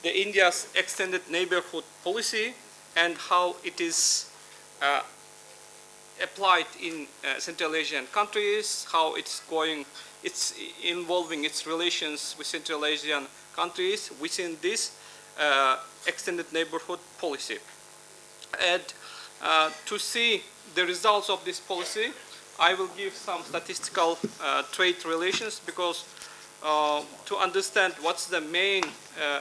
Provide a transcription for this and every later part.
the India's extended neighborhood policy and how it is applied in Central Asian countries, how it's involving its relations with Central Asian countries within this extended neighborhood policy. And to see the results of this policy, I will give some statistical trade relations, because to understand what's the main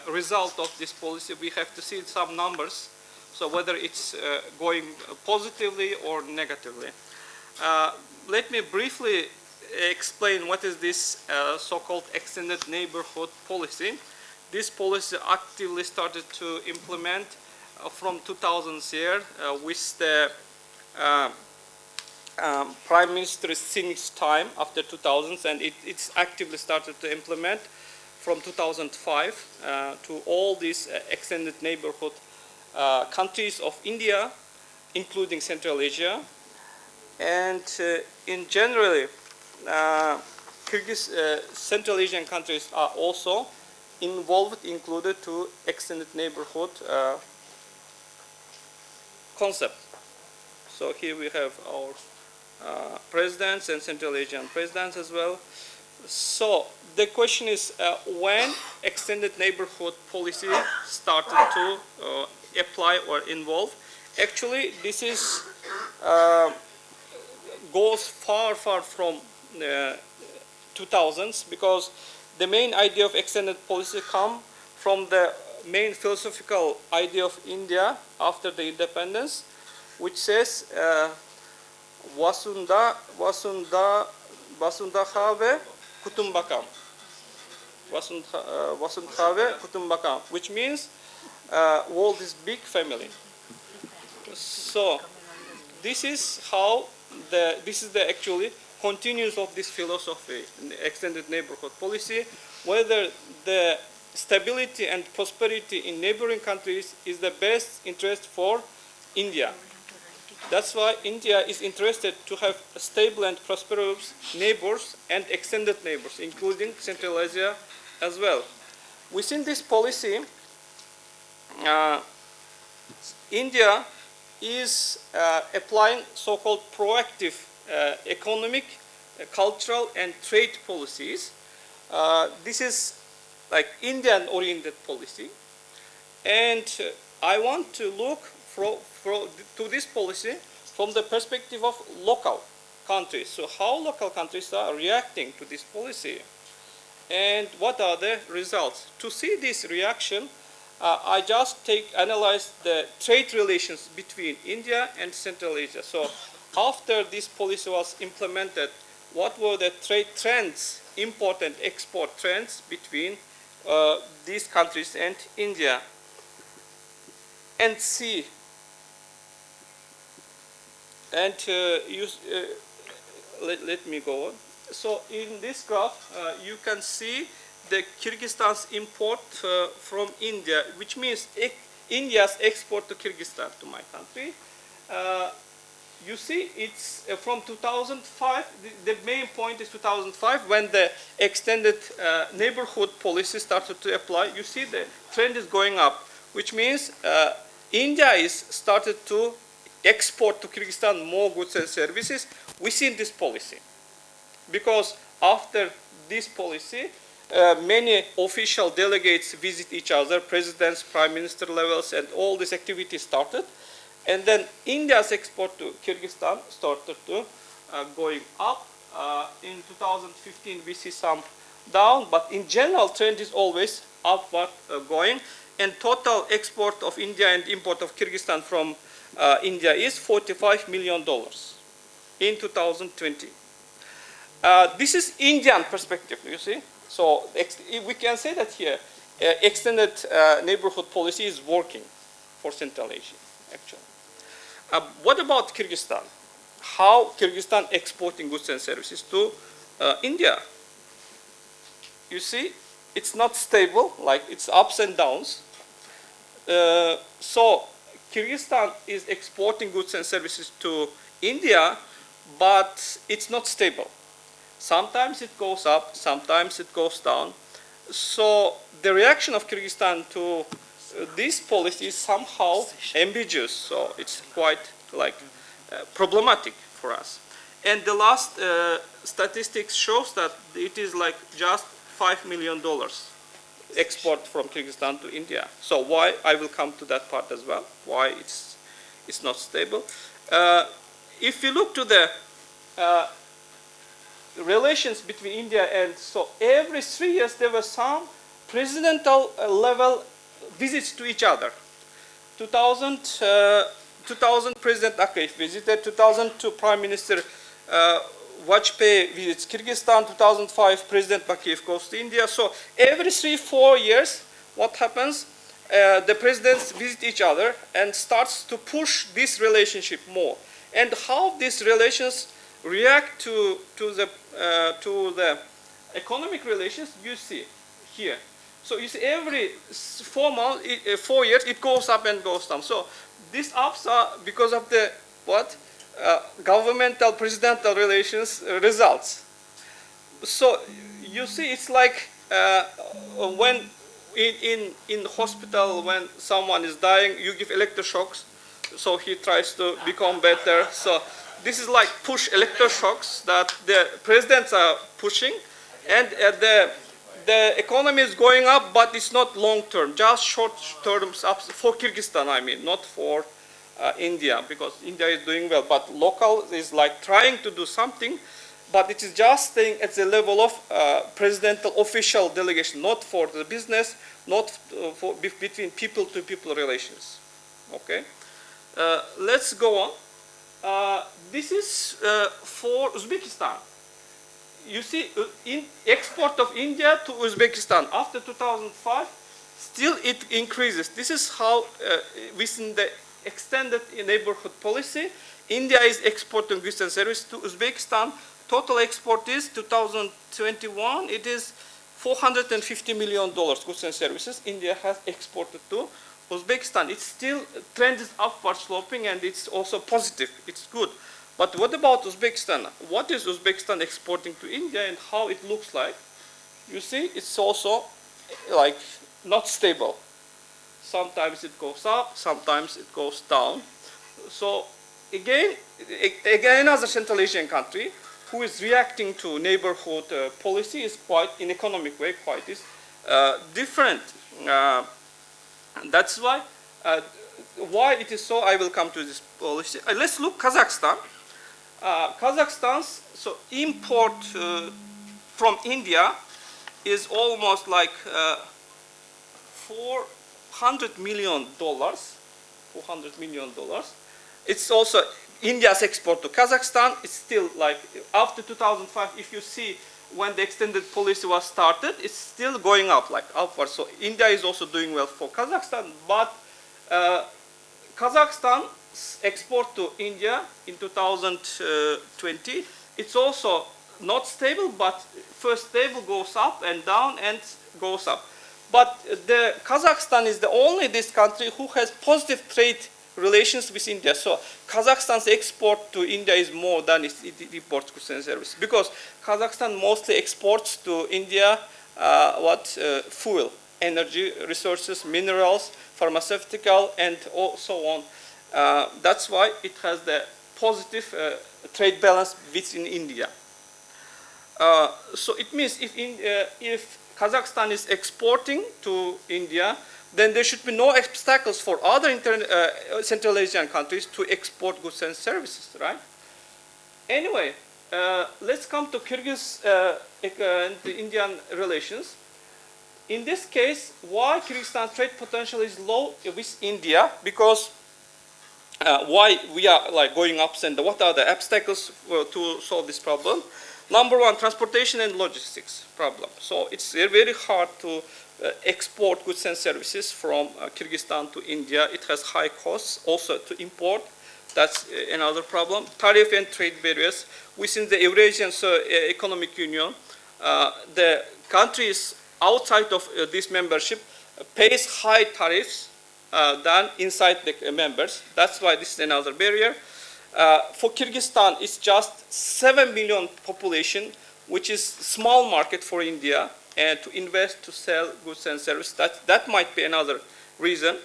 result of this policy, we have to see some numbers. So whether it's going positively or negatively. Let me briefly explain what is this so-called extended neighborhood policy. This policy actively started to implement from 2000 year with the Prime Minister Singh's time after 2000s, and it's actively started to implement from 2005 to all these extended neighborhood countries of India, including Central Asia. And in generally, Central Asian countries are also included to extended neighborhood concept. So here we have our presidents and Central Asian presidents as well. So the question is, when extended neighborhood policy started to apply or involve? Actually, this is goes far from 2000s, because the main idea of extended policy come from the main philosophical idea of India after the independence, which says Vasundhave Kutumbakam. Vasundhave Kutumbakam, which means world is big family. So this is how this is the actually continues of this philosophy in the extended neighborhood policy, whether the stability and prosperity in neighboring countries is the best interest for India. That's why India is interested to have stable and prosperous neighbors and extended neighbors, including Central Asia as well. Within this policy, India is applying so-called proactive economic, cultural, and trade policies. This is like Indian-oriented policy, and I want to look to this policy from the perspective of local countries. So how local countries are reacting to this policy, and what are the results? To see this reaction, I just analyze the trade relations between India and Central Asia. So after this policy was implemented, what were the trade trends, import and export trends between these countries and India? And see, and let me go on. So in this graph, you can see the Kyrgyzstan's import from India, which means India's export to Kyrgyzstan, to my country. You see, it's from 2005. The main point is 2005, when the extended neighborhood policy started to apply. You see the trend is going up, which means India is started to export to Kyrgyzstan more goods and services within this policy. Because after this policy, many official delegates visit each other, presidents, prime minister levels, and all this activity started. And then India's export to Kyrgyzstan started to going up. In 2015, we see some down, but in general, trend is always upward going. And total export of India and import of Kyrgyzstan from India is $45 million in 2020. This is Indian perspective, you see. So we can say that here, extended neighborhood policy is working for Central Asia, actually. What about Kyrgyzstan? How Kyrgyzstan exporting goods and services to India? You see, it's not stable, like it's ups and downs. So Kyrgyzstan is exporting goods and services to India, but it's not stable. Sometimes it goes up, sometimes it goes down. So the reaction of Kyrgyzstan to this policy is somehow ambiguous. So it's quite like problematic for us. And the last statistics shows that it is like just $5 million export from Kyrgyzstan to India. So why? I will come to that part as well. Why it's not stable. If you look to the relations between India and so every 3 years there were some presidential level visits to each other. 2000 President Akmoldoev visited, 2002 Prime Minister Vajpayee visits Kyrgyzstan, 2005 President Bakiyev goes to India. So every 3-4 years, what happens? The presidents visit each other and starts to push this relationship more. And how these relations react to the economic relations, you see here. So you see every 4 years it goes up and goes down. So these ups are because of the what? Governmental presidential relations results. So you see it's like when in hospital when someone is dying, you give electroshocks, so he tries to become better. So this is like push electroshocks that the presidents are pushing, and the economy is going up, but it's not long term, just short term ups for Kyrgyzstan. I mean, not for India, because India is doing well, but local is like trying to do something, but it is just staying at the level of presidential official delegation, not for the business, not for between people to people relations. Okay, let's go on. This is for Uzbekistan. You see, in export of India to Uzbekistan after 2005, still it increases. This is how within the extended neighborhood policy, India is exporting goods and services to Uzbekistan. Total export is 2021. It is $450 million goods and services India has exported to Uzbekistan. It's still trend is upward sloping, and it's also positive. It's good. But what about Uzbekistan? What is Uzbekistan exporting to India and how it looks like? You see, it's also like not stable. Sometimes it goes up, sometimes it goes down. So again another Central Asian country who is reacting to neighborhood policy is quite, in economic way, quite is different. That's why it is so. I will come to this policy. Let's look Kazakhstan. Kazakhstan's import from India is almost like $400 million. $400 million. It's also India's export to Kazakhstan. It's still like after 2005. If you see when the extended policy was started, it's still going up, like upward. So India is also doing well for Kazakhstan, but Kazakhstan's export to India in 2020, it's also not stable, but first stable goes up and down and goes up. But the Kazakhstan is the only this country who has positive trade relations with India. So Kazakhstan's export to India is more than its imports goods and services, because Kazakhstan mostly exports to India fuel, energy resources, minerals, pharmaceutical, and so on. That's why it has the positive trade balance within India. So it means if Kazakhstan is exporting to India, then there should be no obstacles for other Central Asian countries to export goods and services, right? Anyway, let's come to Kyrgyz and the Indian relations. In this case, why Kyrgyzstan's trade potential is low with India? Because why we are like going ups and what are the obstacles to solve this problem? Number one, transportation and logistics problem. So it's very hard to export goods and services from Kyrgyzstan to India. It has high costs also to import. That's another problem. Tariff and trade barriers. Within the Eurasian Economic Union, the countries outside of this membership pays high tariffs than inside the members. That's why this is another barrier. For Kyrgyzstan, it's just 7 million population, which is small market for India. and to invest, to sell goods and services. That might be another reason.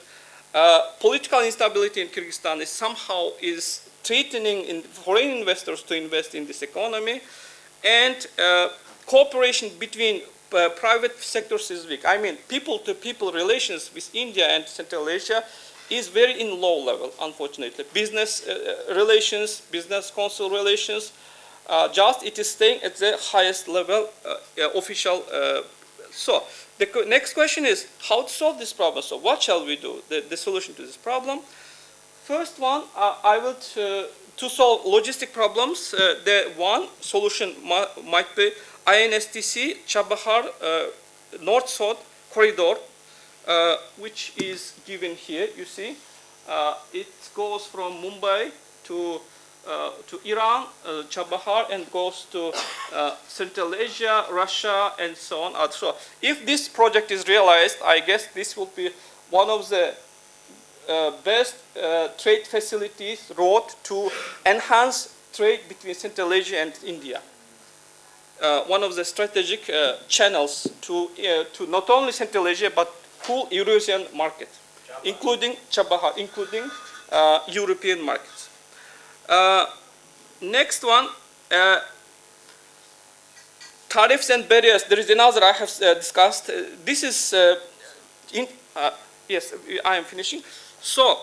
Political instability in Kyrgyzstan is somehow threatening foreign investors to invest in this economy, and cooperation between private sectors is weak. I mean, people-to-people relations with India and Central Asia is very in low level, unfortunately. Business relations, business consul relations, just it is staying at the highest level official. So the next question is how to solve this problem. So what shall we do? The solution to this problem. First one, I will to solve logistic problems. The one solution might be INSTC Chabahar North-South corridor, which is given here. You see, it goes from Mumbai to Iran, Chabahar, and goes to Central Asia, Russia, and so on. So if this project is realized, I guess this will be one of the best trade facilities road to enhance trade between Central Asia and India. One of the strategic channels to not only Central Asia but full Eurasian market, including Chabahar, including European markets. Next one, tariffs and barriers. There is another I have discussed. This is yes, I am finishing. So,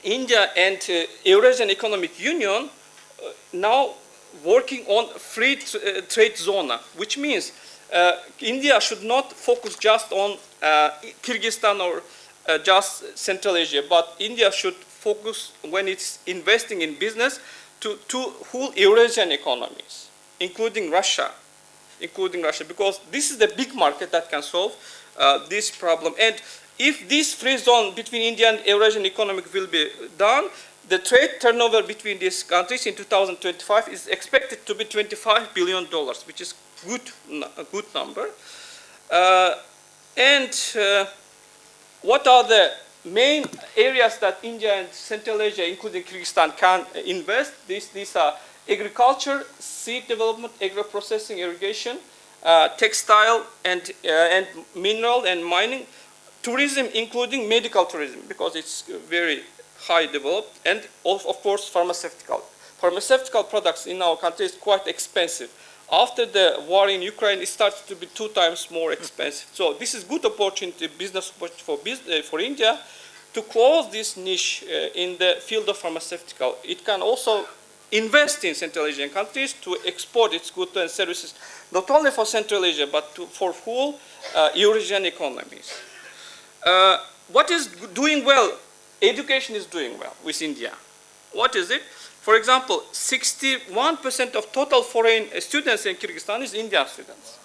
India and Eurasian Economic Union now working on free trade zone, which means India should not focus just on Kyrgyzstan or just Central Asia, but India should focus when it's investing in business to whole Eurasian economies, including Russia, because this is the big market that can solve this problem. And if this free zone between India and Eurasian economic will be done, the trade turnover between these countries in 2025 is expected to be $25 billion, which is a good number. What are the main areas that India and Central Asia, including Kyrgyzstan, can invest? These are agriculture, seed development, agro-processing, irrigation, textile, and mineral and mining, tourism, including medical tourism, because it's very high developed, and also, of course, pharmaceutical. Pharmaceutical products in our country is quite expensive. After the war in Ukraine, it started to be 2 times more expensive. So this is good opportunity, business opportunity for India to close this niche in the field of pharmaceutical. It can also invest in Central Asian countries to export its goods and services, not only for Central Asia, but for whole Eurasian economies. What is doing well? Education is doing well with India. What is it? For example, 61% of total foreign students in Kyrgyzstan is Indian students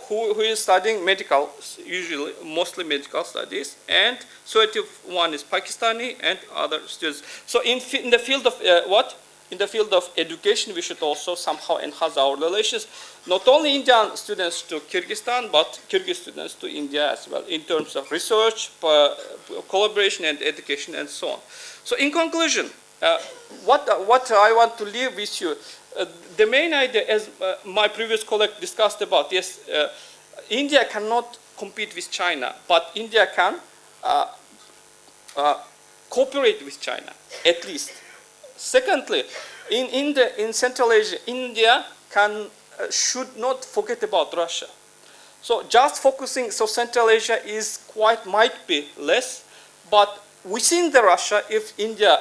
who is studying medical, usually, mostly medical studies, and 31 is Pakistani and other students. So in the field of In the field of education, we should also somehow enhance our relations, not only Indian students to Kyrgyzstan, but Kyrgyz students to India as well, in terms of research, collaboration, and education, and so on. So in conclusion, what I want to leave with you, the main idea, as my previous colleague discussed about, yes, India cannot compete with China, but India can cooperate with China, at least. Secondly, in Central Asia, India should not forget about Russia. So just focusing, so Central Asia might be less, but within the Russia, if India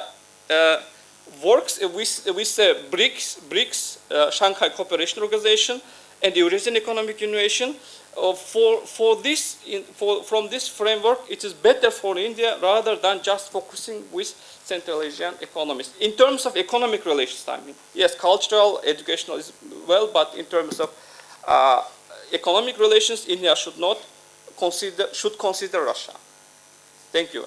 works with the BRICS, Shanghai Cooperation Organization, and Eurasian Economic Union, from this framework, it is better for India rather than just focusing with Central Asian economies. In terms of economic relations, I mean, yes, cultural, educational is well, but in terms of economic relations, India should consider Russia. Thank you.